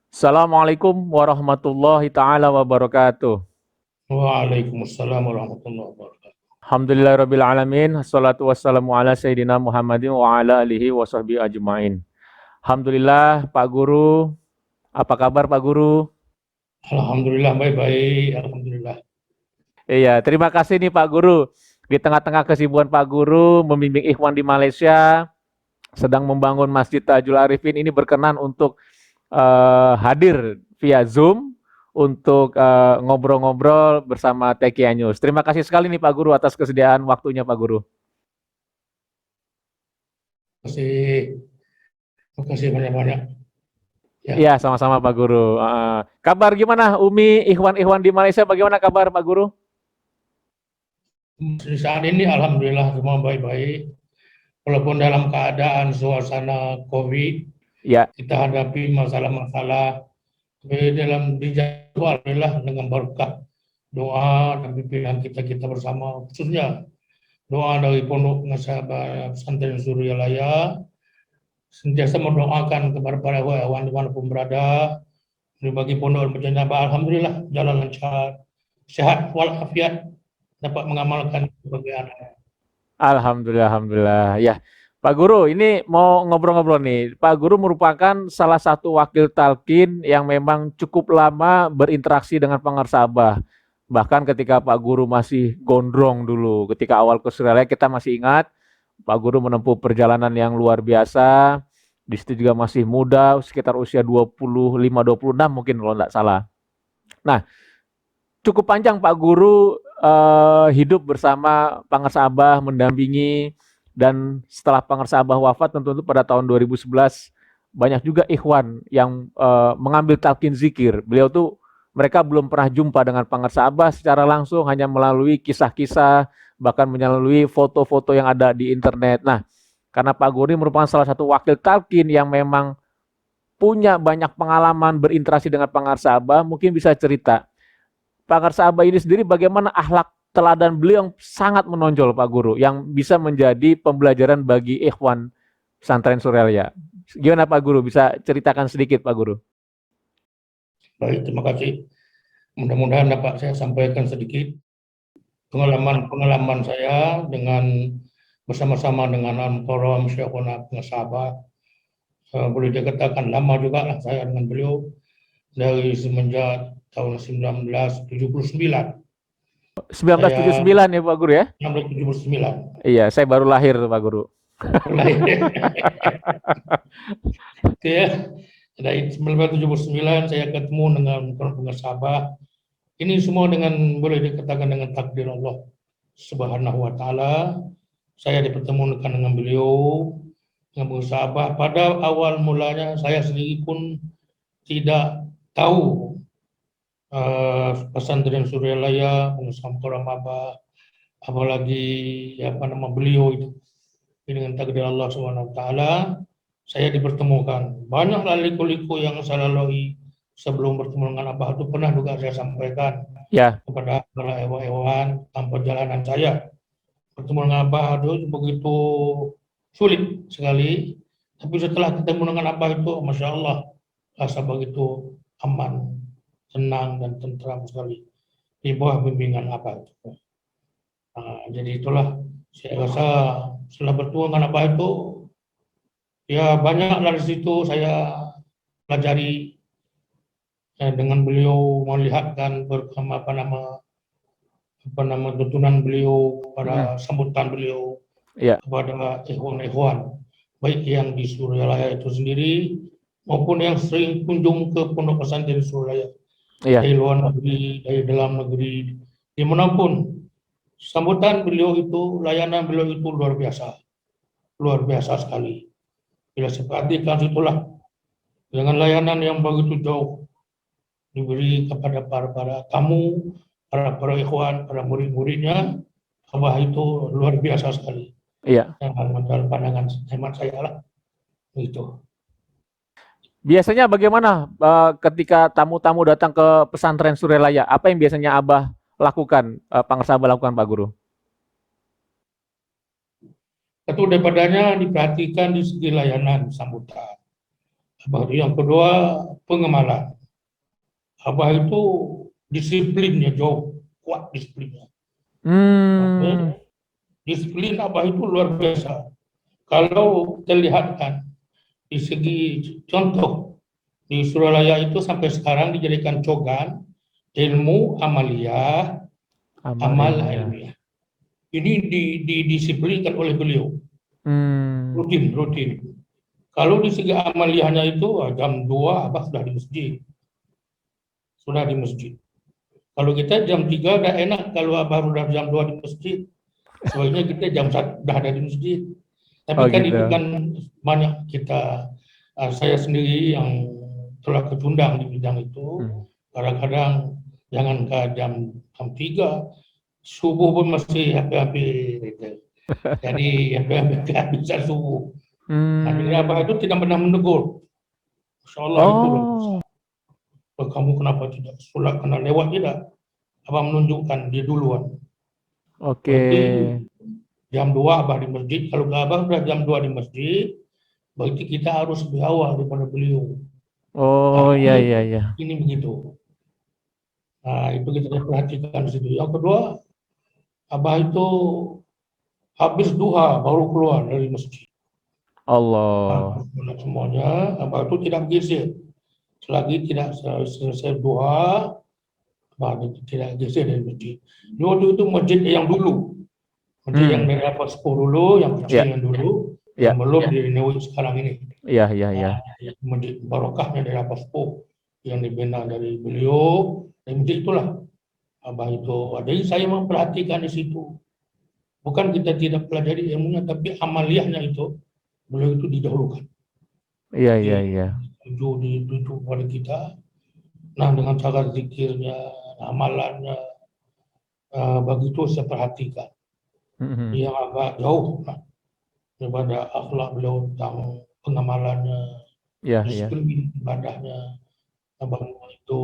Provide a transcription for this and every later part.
Assalamualaikum warahmatullahi taala wabarakatuh. Waalaikumsalam warahmatullahi wabarakatuh. Alhamdulillahirabbil alamin. Wassalatu wassalamu ala sayyidina Muhammadin wa ala alihi washabbihi ajmain. Alhamdulillah Pak Guru. Apa kabar Pak Guru? Alhamdulillah baik-baik, alhamdulillah. Iya, terima kasih nih Pak Guru. Di tengah-tengah kesibukan Pak Guru membimbing ikhwan di Malaysia, sedang membangun Masjid Tajul Arifin ini berkenan untuk hadir via Zoom untuk ngobrol-ngobrol bersama Tekia News. Terima kasih sekali nih Pak Guru atas kesediaan waktunya Pak Guru. Terima kasih banyak-banyak. Ya, Iya, sama-sama Pak Guru. Kabar gimana Umi, Ikhwan-Ikhwan di Malaysia bagaimana kabar Pak Guru? di saat ini alhamdulillah semua baik-baik. Walaupun dalam keadaan suasana COVID, Ya, kita hadapi masalah-masalah, tapi dalam dijadwal alhamdulillah dengan berkah doa dan pimpinan kita bersama, khususnya doa dari Pondok Pengasaban Pesantren Suryalaya, sentiasa mendoakan kepada para hewan dimanapun berada, bagi pondok dan alhamdulillah jalan lancar, sehat walafiat, dapat mengamalkan kebahagiaan. alhamdulillah, alhamdulillah. Ya, Pak Guru, ini mau ngobrol-ngobrol nih. Pak Guru merupakan salah satu wakil talkin yang memang cukup lama berinteraksi dengan pengersabah. Bahkan ketika Pak Guru masih gondrong dulu, ketika awal ke Australia kita masih ingat Pak Guru menempuh perjalanan yang luar biasa. Di situ juga masih muda, sekitar usia 25-26 mungkin kalau tidak salah. Nah, cukup panjang Pak Guru hidup bersama Pangersabah, mendampingi, dan setelah Pangersabah wafat tentu pada tahun 2011 banyak juga ikhwan yang mengambil talqin zikir. Beliau tuh mereka belum pernah jumpa dengan Pangersabah secara langsung, hanya melalui kisah-kisah, bahkan melalui foto-foto yang ada di internet. Nah, karena Pak Guru merupakan salah satu wakil talqin yang memang punya banyak pengalaman berinteraksi dengan Pangersabah, mungkin bisa cerita Pangersabah ini sendiri bagaimana akhlak teladan beliau yang sangat menonjol Pak Guru yang bisa menjadi pembelajaran bagi ikhwan pesantren Surelia. Gimana Pak Guru? Bisa ceritakan sedikit Pak Guru? Baik, terima kasih. Mudah-mudahan dapat saya sampaikan sedikit pengalaman saya dengan bersama-sama dengan Al-Mukarram Syekhuna Pengasabah. Boleh dikatakan lama juga lah saya dengan beliau dari semenjak tahun 1979. Saya 1979 ya Pak Guru ya? 1979 Iya, saya baru lahir tuh Pak Guru. mulai. Oke ya. Dari 1979 saya ketemu dengan pengesabah. Ini semua dengan boleh dikatakan dengan takdir Allah Subhanahu wa taala. Saya dipertemukan dengan beliau dengan pengesabah. Pada awal mulanya saya sendiri pun tidak tahu pesantren Suryalaya, pengesabah Ramabah, apalagi apa nama beliau itu. Dengan takdir Allah Subhanahu wa taala saya dipertemukan. Banyaklah liku-liku yang saya lalui sebelum bertemu dengan Abah itu pernah juga saya sampaikan Ya, kepada para hewan-hewan tanpa perjalanan saya. Bertemu dengan Abah itu begitu sulit sekali, tapi setelah ketemu dengan Abah itu, Masya Allah, rasa begitu aman, tenang, dan tentram sekali di bawah bimbingan Abah itu. Jadi itulah saya rasa setelah bertemu dengan Abah itu, ya banyak dari situ saya pelajari dengan beliau melihatkan apa nama tuntunan beliau pada sambutan beliau ya, kepada ikhwan-ikhwan baik yang di Suryalaya itu sendiri maupun yang sering kunjung ke pondok pesantren Suryalaya iya, dari luar negeri, dari dalam negeri, dimanapun sambutan beliau itu, layanan beliau itu luar biasa sekali. Bila sepertikan itulah dengan layanan yang begitu jauh diberi kepada para tamu, para ikhwan, para murid-muridnya, Abah itu luar biasa sekali. iya. Dalam pandangan hemat saya lah, itu. Biasanya bagaimana ketika tamu-tamu datang ke pesantren Surelaya? Apa yang biasanya Abah lakukan, Pangersabah lakukan Pak Guru? Satu daripadanya diperhatikan di segi layanan sambutan. Abah itu yang kedua pengemalan. Abah itu disiplinnya jauh kuat disiplinnya. Hmm. Disiplin Abah itu luar biasa. Kalau terlihatkan di segi contoh di Suralaya itu sampai sekarang dijadikan cogan ilmu amaliyah, Amal amal ilmiah. ilmiah. Ini didisiplinkan oleh beliau Hmm. rutin. Kalau di segi amaliyahnya itu jam 2 Abah sudah di masjid. Kalau kita jam 3 udah enak, kalau Abah udah jam 2 di masjid, sebaiknya kita jam 1 udah ada di masjid. Tapi Oh kan gitu. itu kan banyak kita, saya sendiri yang telah kecundang di bidang itu, Hmm. kadang-kadang jangan ke jam 3, subuh pun masih hampir-hampir gitu. Jadi hampir-hampir kehabisan subuh. Nah, jadi Abah Hmm. itu tidak pernah menegur. Insya Allah itu loh. Oh, Kamu kenapa tidak sholat karena lewat tidak? Abah menunjukkan dia duluan. oke. Berarti jam 2 Abah di masjid. Kalau Abah sudah jam 2 di masjid, berarti kita harus lebih awal daripada beliau. Nah, Oh, iya, iya, iya. ini begitu. Nah, itu kita perhatikan di situ. Yang kedua, Abah itu habis duha baru keluar dari masjid. Allah. Nah, semuanya, Abah itu tidak geser. Selagi tidak selesai duha, Abah itu tidak geser dari masjid. Waktu itu masjid yang dulu. Masjid yang Hmm. dari atas 10 dulu, yang kecil Ya, yang dulu, yang ya, belum direnovasi sekarang ini. iya, iya, iya. Nah, masjid barokahnya dari atas yang dibina dari beliau, dan masjid itulah Abah itu. Jadi saya memperhatikan di situ. Bukan kita tidak pelajari ilmunya, tapi amaliyahnya itu beliau itu didahulukan. Iya, iya, Di iya. dituju kepada kita. Nah, dengan cara zikirnya, amalannya, begitu saya perhatikan. Mhm. Yang agak jauh daripada akhlak beliau tentang pengamalannya, Iya, iya. disiplin ibadahnya, abang itu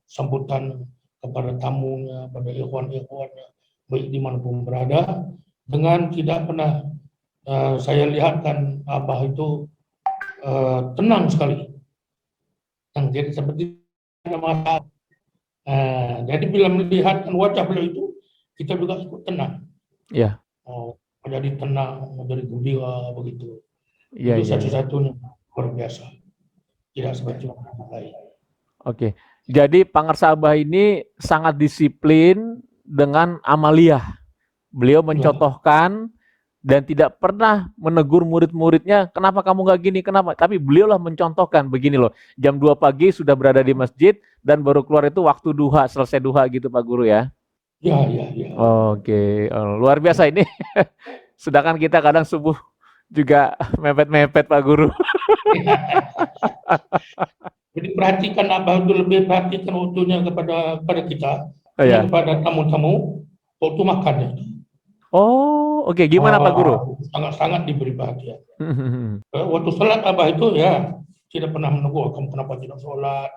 sambutan kepada tamunya, pada ikhwan-ikhwannya, baik dimanapun berada, dengan tidak pernah saya lihatkan Abah itu tenang sekali. Yang jadi seperti ada masalah. Jadi bila melihatkan wajah beliau itu, kita juga ikut tenang. Iya, Jadi tenang, menjadi gembira begitu. iya, Itu iya, iya. satu-satunya luar biasa. Tidak seperti orang lain. Oke. Jadi Pangersabah ini sangat disiplin dengan amaliyah. Beliau Ya, mencontohkan dan tidak pernah menegur murid-muridnya, kenapa kamu nggak gini, kenapa? Tapi beliaulah mencontohkan, begini loh, jam 2 pagi sudah berada di masjid dan baru keluar itu waktu duha, selesai duha gitu Pak Guru ya. ya. Oke, luar biasa ini. Sedangkan kita kadang subuh juga mepet-mepet Pak Guru. Jadi perhatikan Abah itu lebih perhatikan waktunya kepada kita, Oh hanya ya. kepada tamu-tamu waktu makannya. Oh, oke. Gimana Pak Guru? Sangat-sangat diberi perhatian. Waktu sholat Abah itu ya tidak pernah menegur kamu kenapa tidak sholat.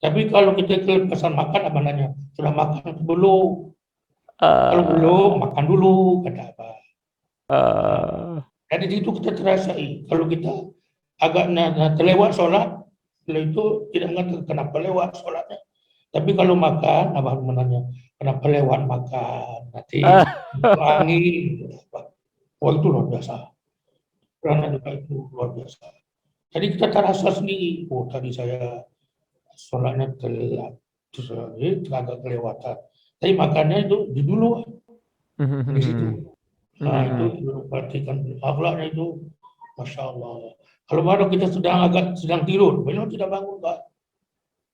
Tapi kalau kita kesan makan, Abah nanya sudah makan atau belum? Kalau belum Eh, makan dulu kata Abah. Nah, eh, dari situ kita terasai kalau kita agak terlewat sholat, beliau itu tidak mengatakan kenapa lewat sholatnya. Tapi kalau makan, Abah menanya kenapa lewat makan, nanti eh, angin. Wah itu luar biasa. Karena juga itu luar biasa. Jadi kita terasa sendiri, oh tadi saya sholatnya telat, terus agak kelewatan. Tapi makannya itu di dulu, di situ. Nah itu perhatikan akhlaknya itu, masya Allah. Kalau baru kita sedang tidur, beliau tidak bangun, Pak.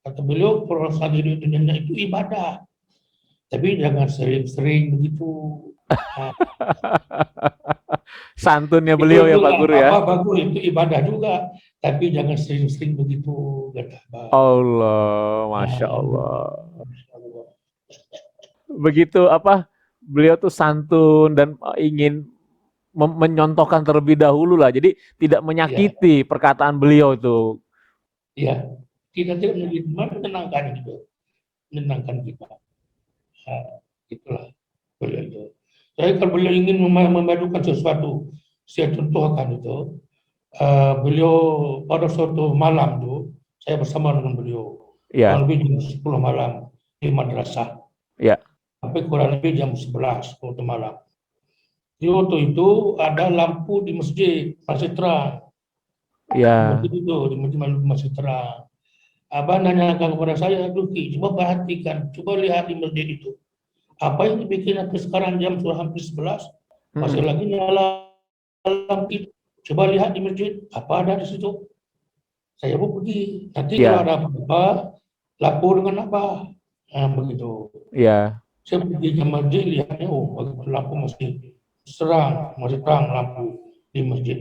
Kata beliau, proses hidup dunia itu ibadah. Tapi jangan sering-sering begitu. Nah, Santunnya itu beliau ya Pak juga Guru ya. apa bagus itu ibadah juga. Tapi jangan sering-sering begitu, kata Pak. Allah, Masya Nah, Allah. Begitu apa, beliau tuh santun dan ingin menyontohkan terlebih dahulu lah. Jadi tidak ya, menyakiti perkataan beliau itu. ya. Kita tidak menenangkan itu, menenangkan kita. Nah, itulah beliau itu. Jadi kalau beliau ingin memadukan sesuatu, saya contohkan itu. beliau pada suatu malam tuh, saya bersama dengan beliau, Ya, kurang lebih jam 10 malam di madrasah, ya, sampai kurang lebih jam 11 waktu malam. Di waktu itu ada lampu di masjid, masih terang. Di ya, masjid itu, di masjid masih terang. Abah nanyakan kepada saya, Duki, coba perhatikan, coba lihat di masjid itu. Apa yang dibikin sampai sekarang jam sudah hampir 11, masih mm, lagi nyala lampu itu. Coba lihat di masjid, apa ada di situ. Saya pun pergi. Nanti kalau ya, ada apa-apa, lapor dengan apa. Nah, begitu. ya, Saya pergi ke masjid, lihatnya, oh, lampu masih terang lampu di masjid.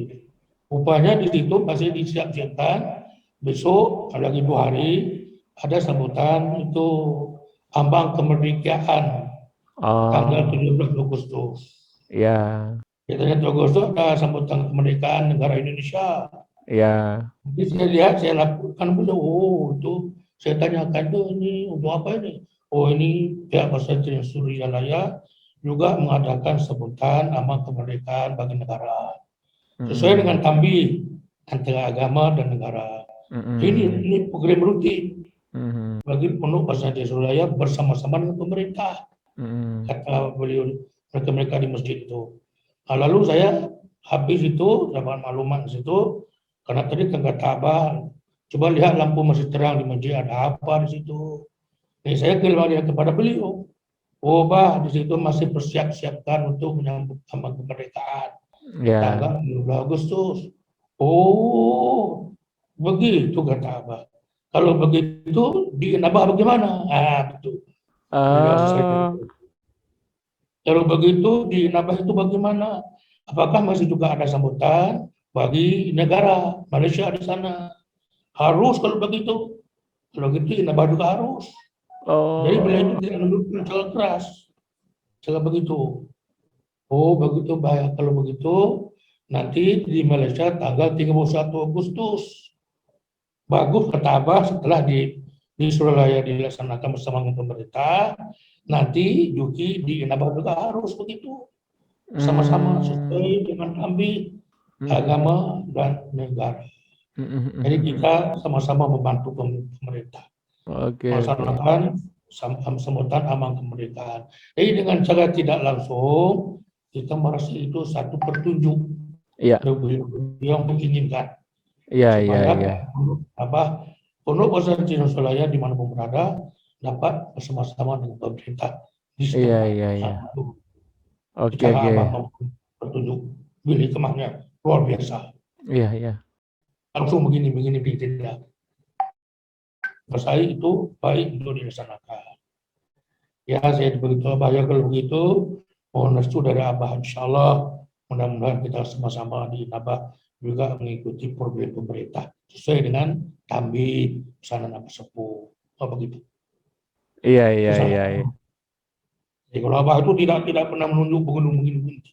Rupanya di situ masih disiap-siapkan, besok lagi 2 hari, ada sambutan itu ambang kemerdekaan tanggal oh, 17 Agustus. ya, Katanya 17 Agustus ada sambutan kemerdekaan negara Indonesia. ya, Jadi saya lihat, saya lakukan beliau, oh itu saya tanyakan tuh ini untuk apa ini? Oh ini pihak pesantren Suryalaya juga mengadakan sebutan amal kemerdekaan bagi negara sesuai mm, dengan tambih antara agama dan negara. mm, Ini program rutin mm, bagi pondok pesantren Suryalaya bersama-sama dengan pemerintah, mm, kata beliau mereka di masjid itu. Nah, lalu saya habis itu dapat maklumat di situ, karena tadi kan kata Abah, coba lihat lampu masih terang di masjid, ada apa di situ. Jadi saya kembali kepada beliau, oh Bah, di situ masih persiap-siapkan untuk menyambut taman kemerdekaan ya, tanggal 17 Agustus. Oh, begitu kata Abah. Kalau begitu di Abah bagaimana? Ah, betul. Beliau saya. oh, Kalau begitu di Nabah itu bagaimana? Apakah masih juga ada sambutan bagi negara Malaysia di sana? Harus kalau begitu. Kalau gitu Nabah juga harus. Jadi beliau itu oh, tidak mendukung secara keras. Secara begitu. Oh begitu bahaya. Kalau begitu nanti di Malaysia tanggal 31 Agustus. Bagus kata Abah setelah di Surabaya dilaksanakan bersama dengan pemerintah. Nanti Juki di Nabah juga harus begitu. Sama-sama mm, sesuai dengan kami mm, agama dan negara. mm, Jadi mm, mm. kita sama-sama membantu pemerintah Oke, oke, melaksanakan sambutan amal kemerdekaan. Jadi dengan cara tidak langsung kita merasa itu satu petunjuk iya, yang menginginkan iya, iya, supaya iya, apa pondok pesantren Solaya dimanapun berada dapat bersama-sama dengan pemerintah di iya, setempat. iya, iya, Nah, oke, cara oke, abang petunjuk pilih kemahnya luar biasa. iya, iya, Langsung begini tidak. Saya itu baik untuk dilaksanakan. Ya saya begitu Abah ya kalau begitu mohon restu dari Abah insya Allah mudah-mudahan kita sama-sama di Abah juga mengikuti program pemerintah sesuai dengan kami pesanan Abah Sepuh. Oh, begitu. iya, iya, Pesanan. iya, iya. Jadi kalau Abah itu tidak pernah menunjuk begini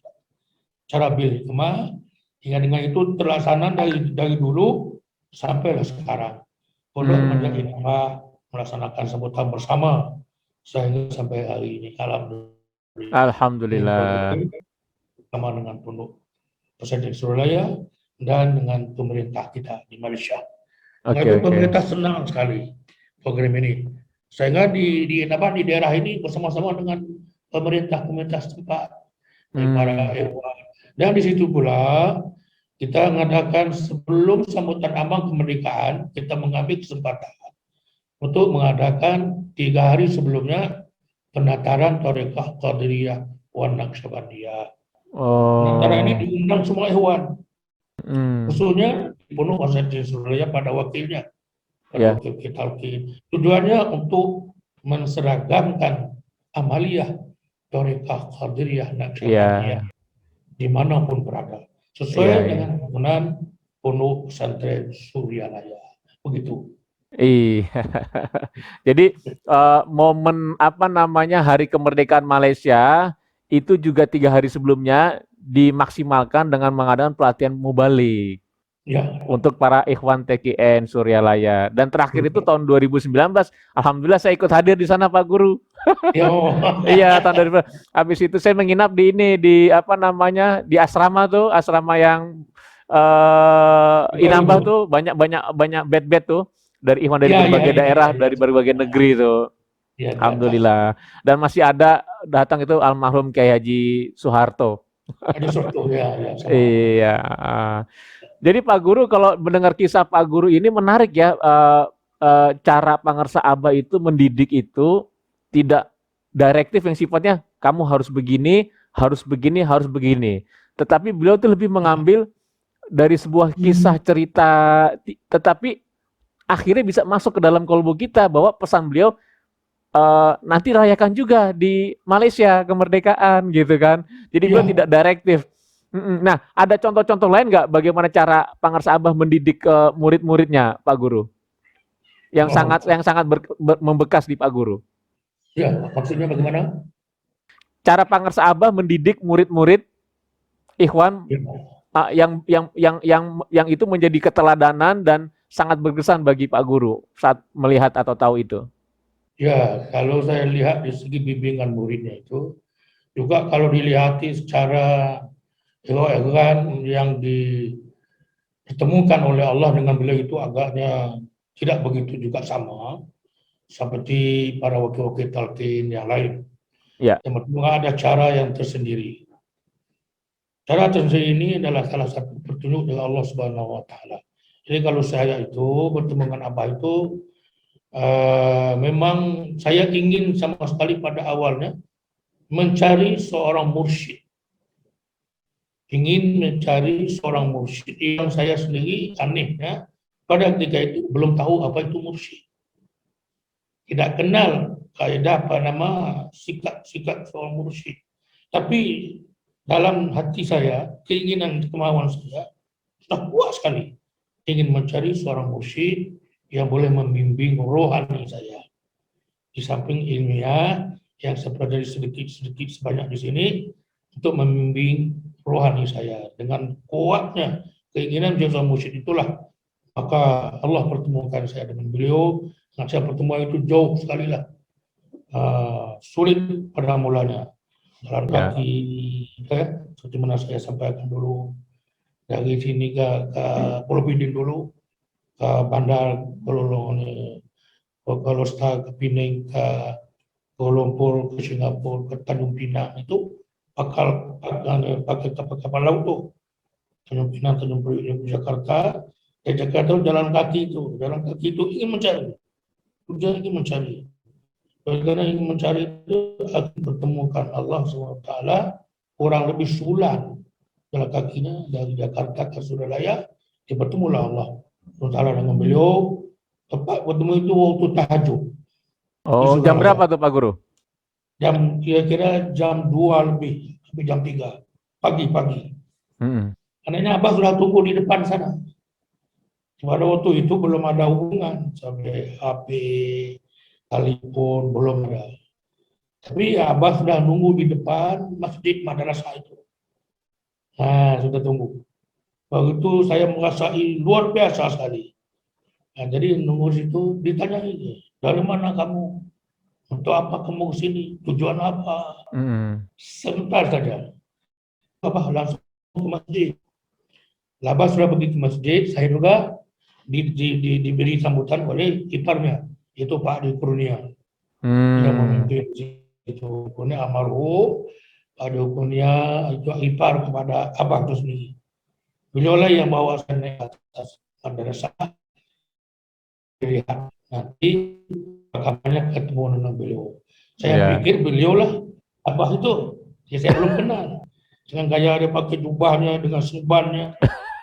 cara pilih kemah hingga dengan itu terlaksana dari dulu sampai sekarang. Pondok menjadi Hmm, Abah melaksanakan sambutan bersama sehingga sampai hari ini. Alhamdulillah. Dengan Alhamdulillah. bersama dengan Pondok Pesantren Suralaya dan dengan pemerintah kita di Malaysia. Oke, Itu oke. pemerintah senang sekali program ini. Sehingga di daerah ini bersama-sama dengan pemerintah setempat dari para Hmm, hewan. Dan di situ pula kita mengadakan sebelum sambutan ambang kemerdekaan, kita mengambil kesempatan untuk mengadakan 3 hari sebelumnya penataran Thariqah Qadiriyah wan Naqsyabandiyah. Penataran ini oh, diundang semua hewan, hmm, khususnya di Pondok Pesantren Suralaya pada wakilnya, pada ya, wakil talqin. Tujuannya untuk menseragamkan amaliyah Thariqah Qadiriyah Naqsyabandiyah ya, dimanapun berada, iya, sesuai iya. dengan bangunan Pondok Pesantren Suryalaya. Begitu. Iya. Jadi momen apa namanya Hari Kemerdekaan Malaysia itu juga 3 hari sebelumnya dimaksimalkan dengan mengadakan pelatihan mubalik Ya, untuk para ikhwan TKN Suryalaya. Dan terakhir itu tahun 2019, alhamdulillah saya ikut hadir di sana Pak Guru. ya, Iya, tahun 2000. Habis itu saya menginap di ini di apa namanya? Di asrama tuh, asrama yang Inambah 2000. tuh banyak bed tuh dari Ikhwan dari Ya, ya, berbagai ya, ya, daerah, ya, dari berbagai negeri tuh. ya, ke atas. Alhamdulillah. Dan masih ada datang itu almarhum Kiai Haji Soeharto. Ada suatu, ya, ya, sama. Iya. Jadi Pak Guru kalau mendengar kisah Pak Guru ini menarik ya, cara Pangersa Aba itu mendidik itu tidak direktif yang sifatnya kamu harus begini, harus begini, harus begini. Tetapi beliau tuh lebih mengambil dari sebuah kisah cerita, tetapi akhirnya bisa masuk ke dalam kolbu kita bahwa pesan beliau nanti rayakan juga di Malaysia kemerdekaan gitu kan. Jadi beliau Ya, tidak direktif. Nah, ada contoh-contoh lain nggak bagaimana cara Pangarsa Abah mendidik murid-muridnya, Pak Guru? oh, Yang sangat membekas di Pak Guru. ya, maksudnya bagaimana? Cara Pangarsa Abah mendidik murid-murid Ikhwan Ya, yang itu menjadi keteladanan dan sangat berkesan bagi Pak Guru saat melihat atau tahu itu. ya, kalau saya lihat dari segi bimbingan muridnya itu, juga kalau dilihati secara hewan yang ditemukan oleh Allah dengan beliau itu agaknya tidak begitu juga sama seperti para wakil-wakil talqin yang lain. Ya, Yang pertama ada cara yang tersendiri. Cara tersendiri ini adalah salah satu petunjuk dari Allah Subhanahu Wa Taala. Jadi kalau saya itu bertemu dengan Abah itu memang saya ingin sama sekali pada awalnya mencari seorang mursyid. Ingin mencari seorang mursyid yang saya sendiri anehnya pada ketika itu belum tahu apa itu mursyid. Tidak kenal kaidah apa nama sikap seorang mursyid. Tapi dalam hati saya, keinginan kemauan saya sudah kuat sekali ingin mencari seorang mursyid yang boleh membimbing rohani saya. Di samping ilmiah yang saya pelajari sedikit sebanyak di sini untuk membimbing rohani saya. Dengan kuatnya keinginan menjadi seorang mursyid itulah maka Allah pertemukan saya dengan beliau. Nah, saya pertemuan itu jauh sekali lah. Sulit pada mulanya. Jalan ya, kaki, seperti mana saya sampaikan dulu. Dari sini ke Pulau Bidin dulu, ke Bandar ke Losta, ke Pining, ke Kuala Lumpur, ke Singapura, ke Tanjung Pinang. Itu pakai kapal laut tuh. Tanjung Pinang, Tanjung Priok, Jakarta. Dari Jakarta jalan kaki itu ingin mencari. Tujuan ingin mencari. Karena ingin mencari itu akan bertemukan Allah SWT kurang lebih sulan jalan kakinya dari Jakarta ke Surabaya, bertemulah Allah SWT dengan beliau. Tepat bertemu itu waktu tahajud di oh, jam Surabaya. berapa tuh Pak Guru? Jam kira-kira jam 2 lebih sampai jam 3 pagi-pagi. Karena Abah sudah tunggu di depan sana. Pada waktu itu belum ada hubungan sampai HP, telepon belum ada. Tapi Abah sudah nunggu di depan masjid madrasah itu. Nah, sudah tunggu. Waktu itu saya merasai luar biasa sekali. Nah, jadi nunggu situ ditanya ini, dari mana kamu? Untuk apa kamu ke sini? Tujuan apa? Sebentar saja. Abah langsung ke masjid. Abah sudah pergi ke masjid, saya juga diberi sambutan oleh iparnya, yaitu Pak Adi Kurnia. Yang memimpin itu punya almarhum pada hukumnya itu ipar kepada Abah itu sendiri. Beliau lah yang bawa saya naik atas madrasah, lihat nanti kabarnya ketemu dengan beliau. Saya pikir beliau lah Abah itu, ya saya belum kenal. Dengan gaya dia pakai jubahnya, dengan serbannya,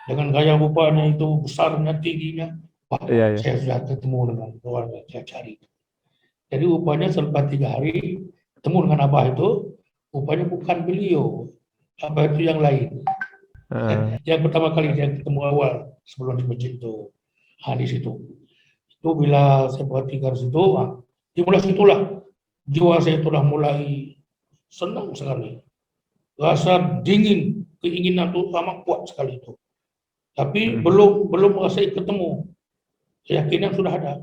dengan gaya rupanya itu besarnya, tingginya. Wah, saya sudah ketemu dengan keluarga, saya cari. Jadi rupanya selepas 3 hari ketemu dengan Abah itu, rupanya bukan beliau, Abah itu yang lain. Yang pertama kali saya ketemu awal sebelum di masjid itu, di situ. Itu bila saya perhatikan situ, dimulai situlah jiwa saya sudah mulai senang sekali. Rasa dingin, keinginan itu amat kuat sekali itu. Tapi belum merasa ketemu, keyakinan sudah ada.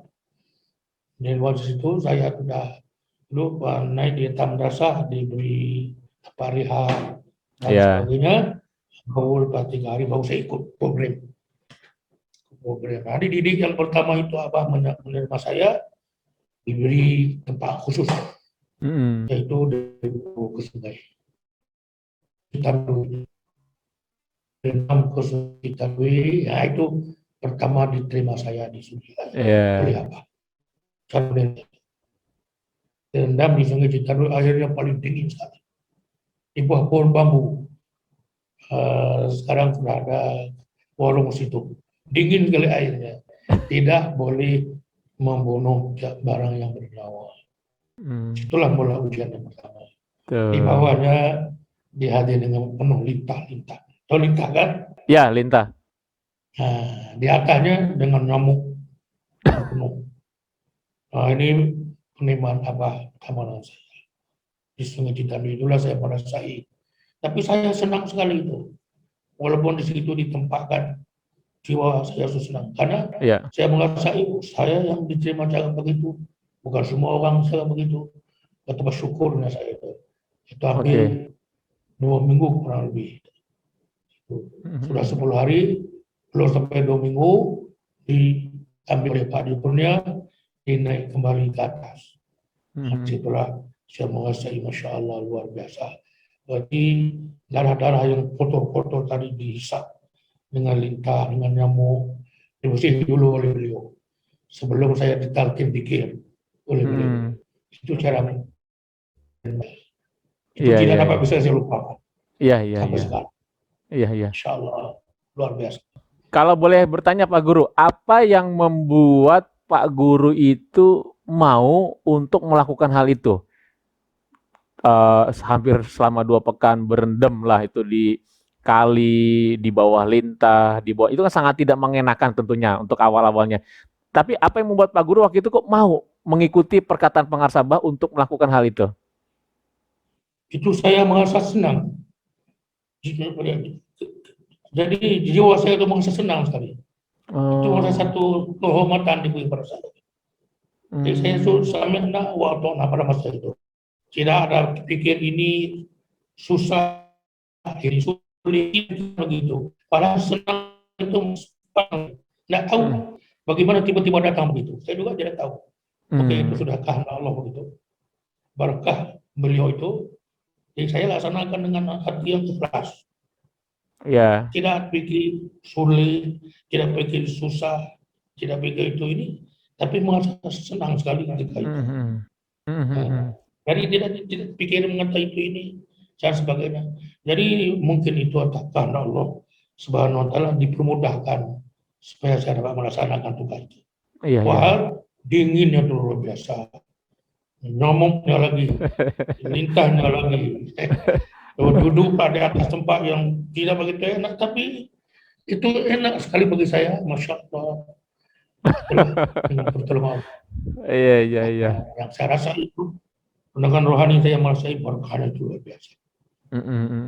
Dan waktu situ saya sudah dulu naik di madrasah, diberi apa rehat dan sebagainya. baru lepas 3 hari baru saya ikut program. Nah, dididik yang pertama itu Abah menerima saya diberi tempat khusus, yaitu dari ke sungai. Kita renam ke Sungai, ya itu pertama diterima saya di sungai oleh Abah. Rendam di Sungai Citarum, airnya paling dingin sekali. Di bawah pohon bambu. Sekarang sudah ada warung situ. Dingin sekali airnya. Tidak boleh membunuh barang yang bernyawa. Itulah mula ujian yang pertama. Di bawahnya dihadiri dengan penuh lintah-lintah. Tahu lintah kan? Ya, lintah. Nah, di atasnya dengan nyamuk penuh. Nah, ini penerimaan Abah keamanan saya. Di Sungai Citarum itulah saya merasai. Tapi saya senang sekali itu. Walaupun di situ ditempatkan, jiwa saya senang. Karena saya merasai saya yang diterima cara begitu. Bukan semua orang saya begitu. Betapa syukurnya saya itu. Itu hampir 2 minggu kurang lebih. Sudah 10 hari, belum sampai 2 minggu, diambil oleh Pak Dikurnia, dinaik kembali ke atas. Itulah saya merasai, Masya Allah, luar biasa. Berarti darah-darah yang kotor-kotor tadi dihisap dengan lintah, dengan nyamuk, dibersih dulu oleh beliau. Sebelum saya ditalkin pikir oleh beliau. Itu cara itu tidak dapat bisa saya lupakan. Sampai sekarang. Insya Allah, luar biasa. Kalau boleh bertanya Pak Guru, apa yang membuat Pak Guru itu mau untuk melakukan hal itu? Hampir selama 2 pekan berendam lah itu di kali, di bawah lintah, di bawah itu kan sangat tidak mengenakan tentunya untuk awal-awalnya. Tapi apa yang membuat Pak Guru waktu itu kok mau mengikuti perkataan Pengarsabah untuk melakukan hal itu? Itu saya merasa senang. Jadi jiwa saya itu merasa senang sekali. Itu adalah satu kehormatan diberi pada saya. Jadi saya sampai waktu pada masa itu tidak ada pikir ini susah, ini sulit begitu. Padahal senang itu tidak tahu bagaimana tiba-tiba datang begitu. Saya juga tidak tahu. Oke, itu sudah kehendak Allah begitu. Berkah beliau itu, jadi saya laksanakan dengan hati yang ikhlas. Tidak pikir sulit, tidak pikir susah, tidak pikir itu ini, tapi merasa senang sekali ketika itu. Jadi tidak pikir mengata itu ini dan sebagainya. Jadi mungkin itu atas kehendak Allah Subhanahu wa taala dipermudahkan supaya saya dapat melaksanakan tugas itu. Wah, dinginnya itu luar biasa. Nyamuknya lagi, lintahnya lagi. Duduk pada atas tempat yang tidak begitu enak, tapi itu enak sekali bagi saya, Masya Allah. Dengan pertolongan. Yang saya rasa itu dengan rohani saya merasa berkah itu luar biasa.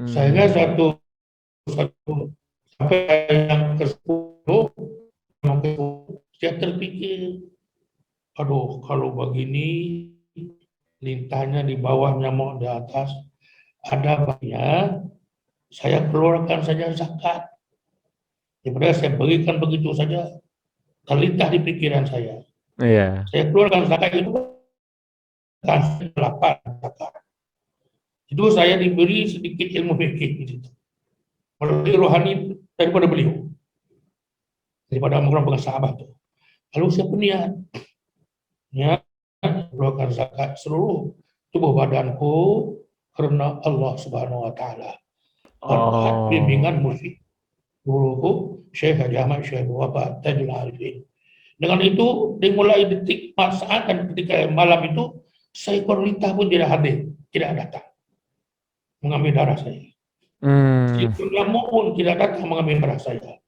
Sehingga satu sampai yang ke-10 saya terpikir, aduh kalau begini lintahnya di bawah, nyamuk di atas, ada baiknya saya keluarkan saja zakat. Daripada saya berikan begitu saja, terlintas di pikiran saya. Saya keluarkan zakat itu kan 8 zakat. Itu saya diberi sedikit ilmu fikih gitu. Melalui rohani daripada beliau. Daripada orang pengasahabah itu. Lalu saya berniat. Keluarkan zakat seluruh tubuh badanku karena Allah Subhanahu wa taala. Berkat bimbingan mursyid guruku Syekh Haji Ahmad Syekh Wahab Tajul Arifin. Dengan itu dimulai detik saat dan ketika malam itu seekor lintah pun tidak hadir, tidak datang mengambil darah saya. Seekor nyamuk pun tidak datang mengambil darah saya.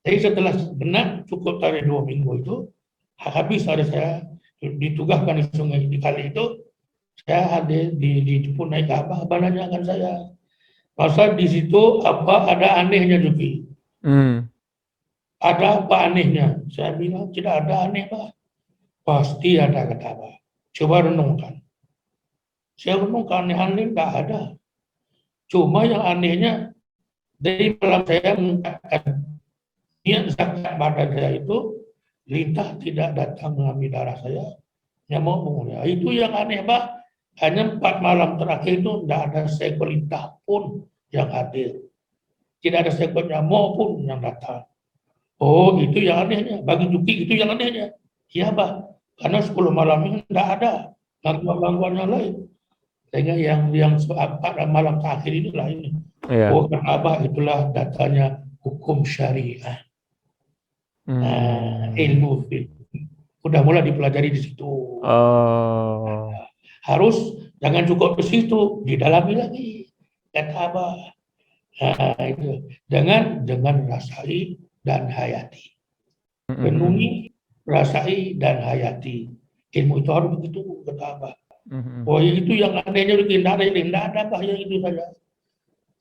Jadi setelah benar cukup dari 2 minggu itu habis ada saya ditugaskan di sungai di kali itu, saya hadir di pun naik ke Abah nanyakan saya. Pasal di situ apa ada anehnya Juki? Ada apa anehnya? Saya bilang tidak ada aneh Pak. Pasti ada kata Abah. Coba renungkan. Saya renungkan aneh-aneh tidak ada. Cuma yang anehnya Dari malam saya mengucapkan niat zakat badan saya itu, lintah tidak datang mengambil darah saya, nyamuk ya. Itu yang aneh, Pak. Hanya 4 malam terakhir itu tidak ada seekor lintah pun yang hadir. Tidak ada seekor nyamuk pun yang datang. Oh, itu yang anehnya. Bagi Juki itu yang anehnya. Iya, Pak. Karena 10 malam ini tidak ada gangguan-gangguan yang lain. Sehingga yang pada malam terakhir inilah ini. Iya. Oh, kata Abah, itulah datanya hukum syariah. Ilmu udah mulai dipelajari di situ. Oh. Harus jangan cukup di situ, didalami lagi. Kata Abah. Itu. Jangan rasai dan hayati. Renungi, rasai dan hayati. Ilmu itu harus begitu, kata Abah. Oh, itu yang anehnya tidak ada Abah yang itu saja.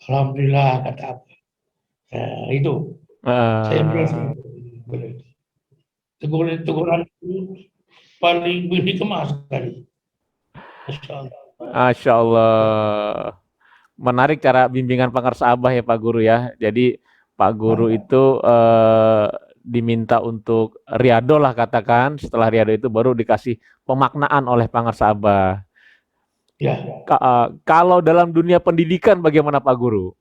Alhamdulillah, kata Abah. Itu. Saya merasa teguran itu paling hikmah sekali. Masya Allah. Menarik cara bimbingan pengarsa Abah ya Pak Guru ya. Jadi Pak Guru itu diminta untuk riado lah katakan. Setelah riado itu baru dikasih pemaknaan oleh pengarsa Abah. Ya. Kalau dalam dunia pendidikan bagaimana Pak Guru?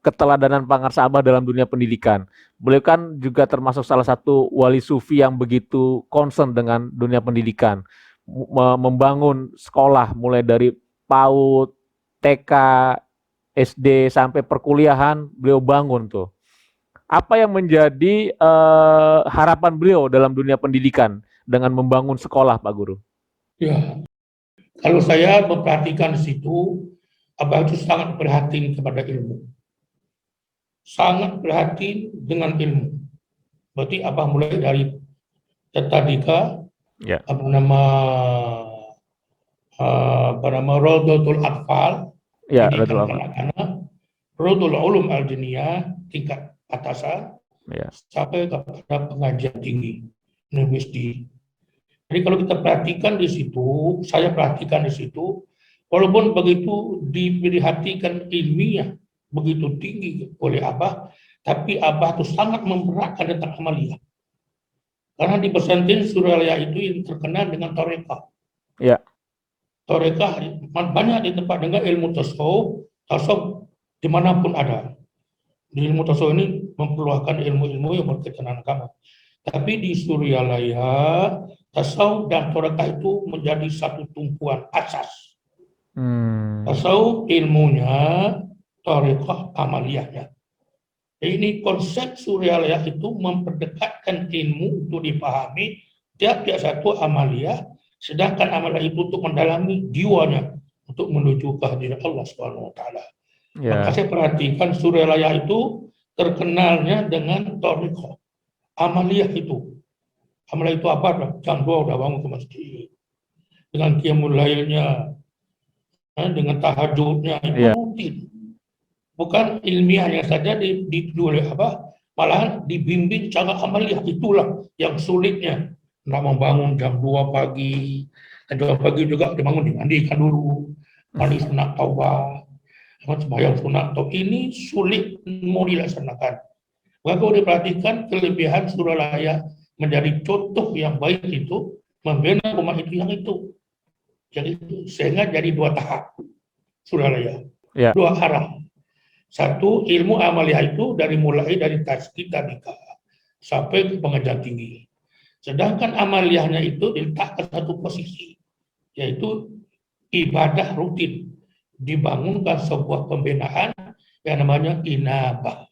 Keteladanan pengarsa Abah dalam dunia pendidikan. Beliau kan juga termasuk salah satu wali sufi yang begitu concern dengan dunia pendidikan. Membangun sekolah mulai dari PAUD, TK, SD sampai perkuliahan beliau bangun tuh. Apa yang menjadi harapan beliau dalam dunia pendidikan dengan membangun sekolah Pak Guru? Ya. Kalau saya memperhatikan di situ, Abah itu sangat prihatin kepada ilmu. Sangat prihatin dengan ilmu. Berarti Abah mulai dari tadika, ya. apa nama Rodotul Atfal, ya, pendidikan anak-anak, Rodul Ulum Al-Diniyah, tingkat atasan, ya. sampai kepada pengajian tinggi, universiti. Jadi kalau kita perhatikan di situ, saya perhatikan di situ, walaupun begitu diperhatikan ilmiah begitu tinggi oleh Abah, tapi Abah itu sangat memberatkan tentang amaliyah. Karena di pesantren Suralaya itu yang terkenal dengan torekah. Ya. Torekah banyak di tempat dengan ilmu tasawuf dimanapun ada. Di ilmu tasawuf ini memperluaskan ilmu-ilmu yang berkaitan dengan agama. Tapi di Suryalaya, tasawuf dan torekah itu menjadi satu tumpuan asas. Tasawuf ilmunya, torekah amaliyahnya. Ini konsep Suryalaya itu memperdekatkan ilmu untuk dipahami tiap-tiap satu amaliyah, sedangkan amaliyah itu untuk mendalami jiwanya untuk menuju kehadiran Allah Subhanahu wa taala. Maka saya perhatikan Suryalaya itu terkenalnya dengan torekah. Amaliyah itu apa? Jam 2 udah bangun ke masjid. Dengan qiyamul lailnya, dengan tahajudnya, itu rutin. Bukan ilmiahnya saja oleh apa? Malahan dibimbing cara amaliyah, itulah yang sulitnya. Nak membangun jam 2 pagi, dan jam 2 pagi juga dibangun dimandikan dulu, mandi sunat taubah, sembahyang sunat taubah. Ini sulit mau dilaksanakan. Maka kalau diperhatikan kelebihan Suryalaya menjadi contoh yang baik itu, membina umat itu yang itu. Jadi sehingga jadi 2 tahap Suryalaya, 2 arah. Satu, ilmu amaliyah itu mulai dari tasdid tadika sampai ke pengajian tinggi. Sedangkan amaliyahnya itu diletakkan satu posisi, yaitu ibadah rutin. Dibangunkan sebuah pembinaan yang namanya inabah.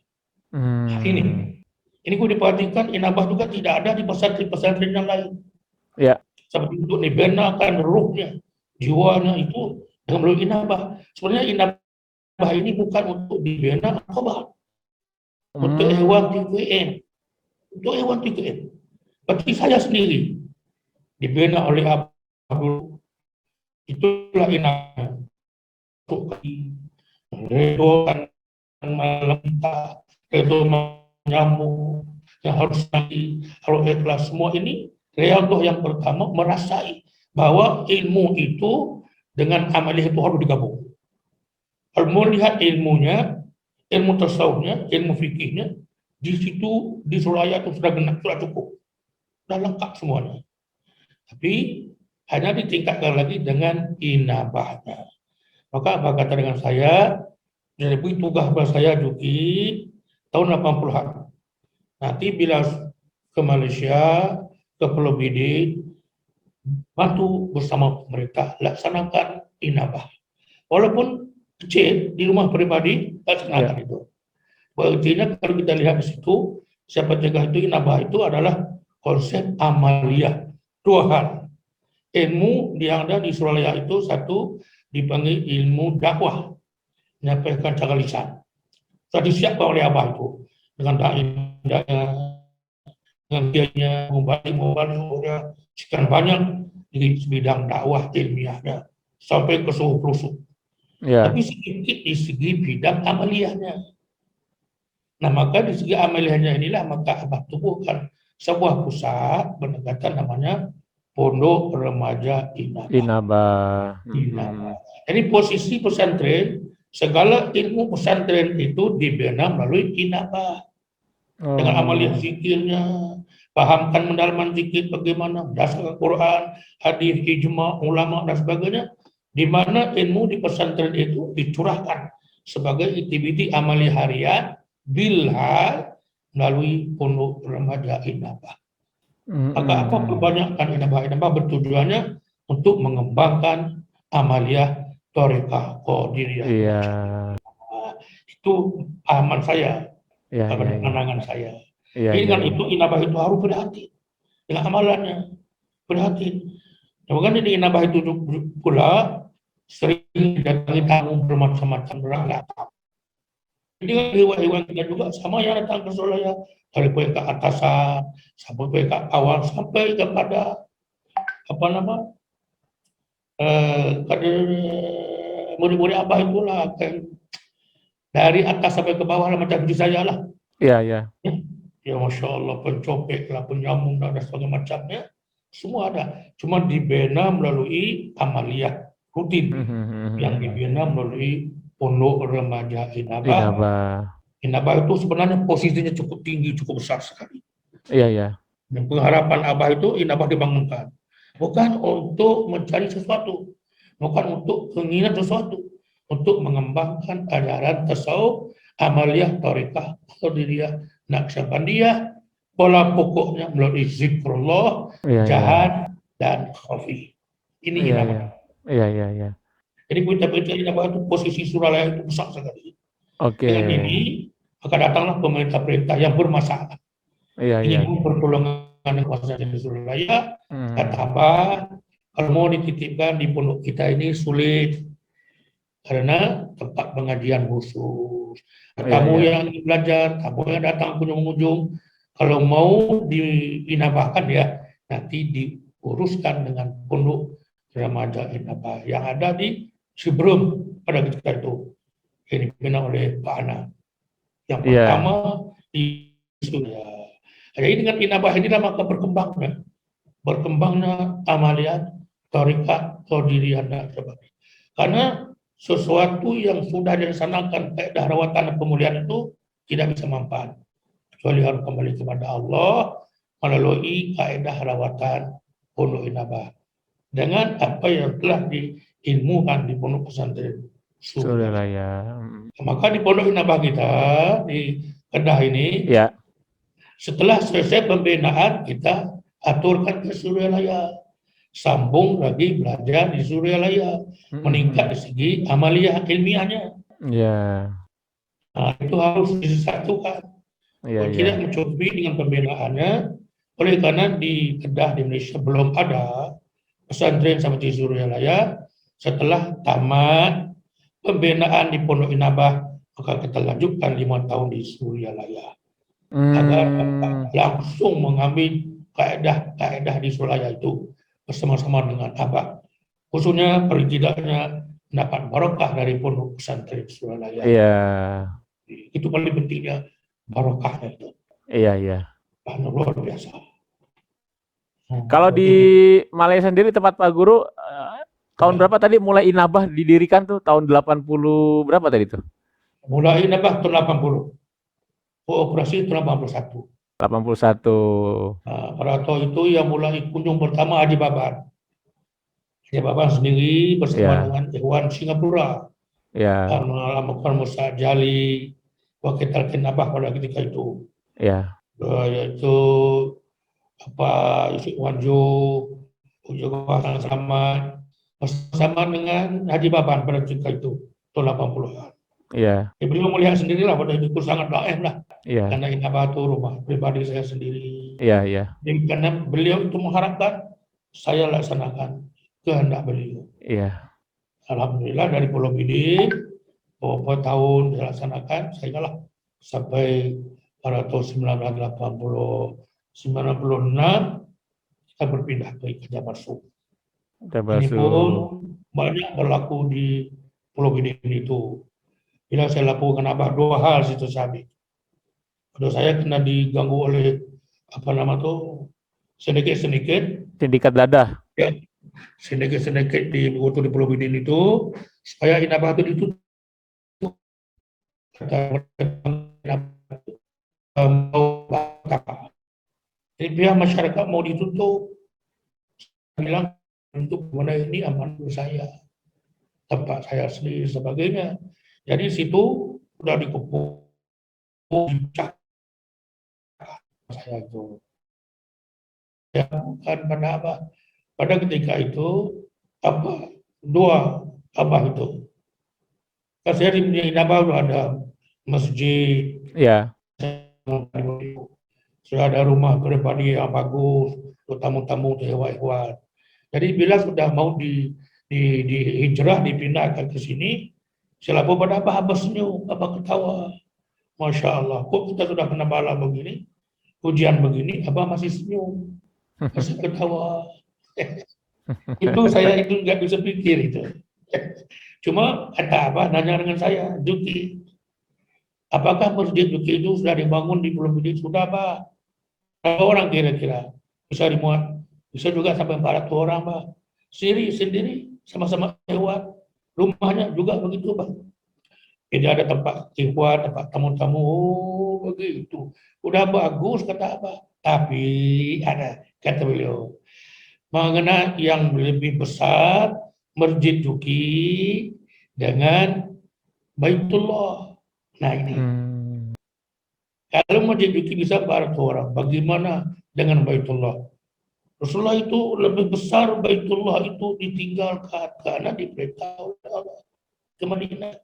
Nah, ini gue diperhatikan inabah juga tidak ada di pesantren-pesantren yang lain. Ya. Seperti untuk dibenakan ruhnya, jiwanya itu dengan melalui inabah. Sebenarnya inabah ini bukan untuk dibina obat, untuk hewan TKN, untuk hewan TKN. Berarti saya sendiri dibina oleh Abdul, itulah inabah. Untuk redokan malam kita, redo nyamuk yang harus nanti kalau ikhlas semua ini. Riyadhah yang pertama merasai bahwa ilmu itu dengan amaliyah itu harus digabung. Harus melihat ilmunya, ilmu tasawufnya, ilmu fikihnya, di situ di Suraya itu sudah cukup, sudah lengkap semuanya. Tapi hanya ditingkatkan lagi dengan inabahnya. Maka apa kata dengan saya, jadi tugas saya Juki tahun 80-an. Nanti bila ke Malaysia, ke Pulau Bidi, bantu bersama pemerintah laksanakan inabah. Walaupun kecil di rumah pribadi, laksanakan itu. Artinya kalau kita lihat di situ, siapa cegah itu inabah itu adalah konsep amaliyah. Dua hal. Ilmu yang ada di Suralaya itu satu dipanggil ilmu dakwah, menyampaikan cara lisan. Sudah disiapkan oleh Abah itu dengan dai-dai, dengan dianya mubalik, sekian banyak di bidang dakwah ilmiahnya sampai ke seluruh pelosok. Tapi sedikit di segi bidang amaliyahnya. Nah, maka di segi amaliyahnya inilah maka Abah tubuhkan sebuah pusat pendekatan namanya Pondok Remaja Inabah. Jadi posisi pesantren, segala ilmu pesantren itu dibina melalui Inabah. Dengan amaliyah zikirnya, pahamkan mendalaman zikir bagaimana, dasar Quran, hadis, ijma, ulama dan sebagainya, di mana ilmu di pesantren itu dicurahkan sebagai aktiviti amaliyah harian bilhal melalui Pondok Remaja Inabah. Maka apa kebanyakan inabah bertujuannya untuk mengembangkan amaliyah Thariqah Qadiriyah. Itu pahaman saya, pandangan saya. Dengan itu inabah itu harus berhati dengan amalannya, berhati. Makanya di inabah itu pula sering didatangi tamu bermacam-macam beragam. Jadi hewan-hewan kita juga sama yang datang ke Suralaya, dari ke atasan, sampai ke awal, sampai kepada kader murid-murid Abah itulah, dari atas sampai ke bawah lah, macam saya lah. Ya, Masya Allah, pencopet lah, penyamun dan sebagainya macamnya, semua ada. Cuma dibina melalui amaliyah rutin yang dibina melalui Pondok Remaja Inabah. Inabah itu sebenarnya posisinya cukup tinggi, cukup besar sekali. Dan pengharapan Abah itu Inabah dibangunkan. Bukan untuk mencari sesuatu, bukan untuk mengingat sesuatu, untuk mengembangkan ajaran tasawuf, amaliyah, thariqah, qadiriyah, naqsyabandiyah, pola pokoknya melalui zikrullah, jahad, dan khafi. Ini Inabah. Jadi kita bicara Inabah itu posisi Suralaya itu besar sekali. Dengan ini, maka datanglah pemerintah-pemerintah yang bermasalah. Ingin pertolongan dengan kuasa di Suralaya, kata Abah, kalau mau dititipkan di pondok kita ini sulit, karena tempat pengajian khusus. Tamu yang belajar, tamu yang datang pengunjung, kalau mau diinabahkan ya, nanti diuruskan dengan Pondok Remaja Inabah yang ada di Siberem pada ketika itu. Ini dibina oleh Pak Ana. Yang pertama di Surabaya. Jadi dengan Inabah inilah maka berkembangnya amaliyat, thariqah, qadiriyah dan sebagainya. Karena sesuatu yang sudah dilaksanakan kaidah rawatan dan pemulihan itu tidak bisa manfaat kecuali harus kembali kepada Allah melalui kaidah rawatan Pondok Inabah dengan apa yang telah diilmukan di pondok pesantren Suralaya. Maka di Pondok Inabah kita di Kedah ini, setelah selesai pembinaan kita aturkan ke Suralaya. Sambung lagi belajar di Suralaya, meningkat di segi amaliyah ilmiahnya. Nah, itu harus disatukan. Tidak mencukupi dengan pembinaannya, oleh karena di Kedah di Malaysia belum ada pesantren seperti Suralaya. Setelah tamat pembinaan di Pondok Inabah, maka kita lanjutkan 5 tahun di Suralaya agar langsung mengambil kaedah-kaedah di Suralaya itu bersama-sama dengan Abah, khususnya paling tidaknya mendapat barokah dari pondok pesantren Suralaya. Itu paling pentingnya barokahnya itu. Luar biasa. Kalau di Malaysia sendiri tempat Pak Guru tahun berapa tadi mulai Inabah didirikan tuh? Tahun 80 berapa tadi tuh? Mulai nambah tahun 80. Operasi tahun 81. 81. Pada tahun itu yang mulai kunjung pertama Haji Baban. Haji Baban sendiri bersama Ya, dengan Ikhwan Singapura. ya, Melakukan Musa Jali, wakil talqin Abah pada ketika itu. ya, Yaitu Yusuf Wanjo, juga sama dengan Haji Baban pada ketika itu, tahun 80-an. ya, Beliau melihat sendirilah pada itu sangat daim lah, ya, karena Inabah itu rumah pribadi saya sendiri. ya, ya, Dan karena beliau itu mengharapkan, saya laksanakan kehendak beliau. ya, Alhamdulillah dari Pulau Bidin, beberapa tahun dilaksanakan, sehingga lah sampai pada tahun 1996 kita berpindah ke Jabarsu. Ini Tabasu. pun banyak berlaku di Pulau Bidin itu. Bila saya laporkan Abah 2 hal situ Sabi. Kalau saya kena diganggu oleh sedikit-sedikit, Sindikat dadah. ya, sedikit-sedikit di Pulau Bidin itu, supaya Inabah itu ditutup. Jadi pihak masyarakat mau ditutup, bilang untuk mana ini aman untuk saya, tempat saya sendiri sebagainya. Jadi situ sudah dikepung, dicak saya itu. Ya, bukan pada Abah. Pada ketika itu dua Abah itu. Kan saya di Inabah sudah ada masjid, Ya, sudah ada rumah pribadi yang bagus, untuk tamu-tamu hewan-hewan. Jadi bila sudah mau di hijrah, dipindahkan ke sini, saya lapor pada Abah senyum, Abah ketawa. Masya Allah, kok kita sudah kena bala begini, ujian begini, Abah masih senyum, masih ketawa. Itu saya itu nggak bisa pikir itu. Cuma kata Abah nanya dengan saya, Juki, apakah masjid Juki itu sudah dibangun di Pulau Bidin? Sudah, Pak. Berapa orang kira-kira bisa dimuat? Bisa juga sampai 400 orang, Pak. Sendiri, sama-sama hewan. Rumahnya juga begitu, Pak. Tidak ada tempat hewan, tempat tamu-tamu. Oh, begitu. Udah bagus, kata Abah. Tapi ada, kata beliau, mengenai yang lebih besar, Masjid Juki dengan Baitullah. Nah ini, kalau Masjid Juki bisa 400 orang, bagaimana dengan Baitullah? Rasulullah itu lebih besar, Baitullah itu ditinggalkan karena diberitahu oleh Allah ke Madinah.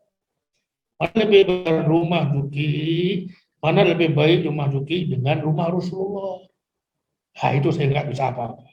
Mana lebih baik rumah Juki, mana lebih baik rumah Juki dengan rumah Rasulullah. Nah itu saya nggak bisa apa-apa.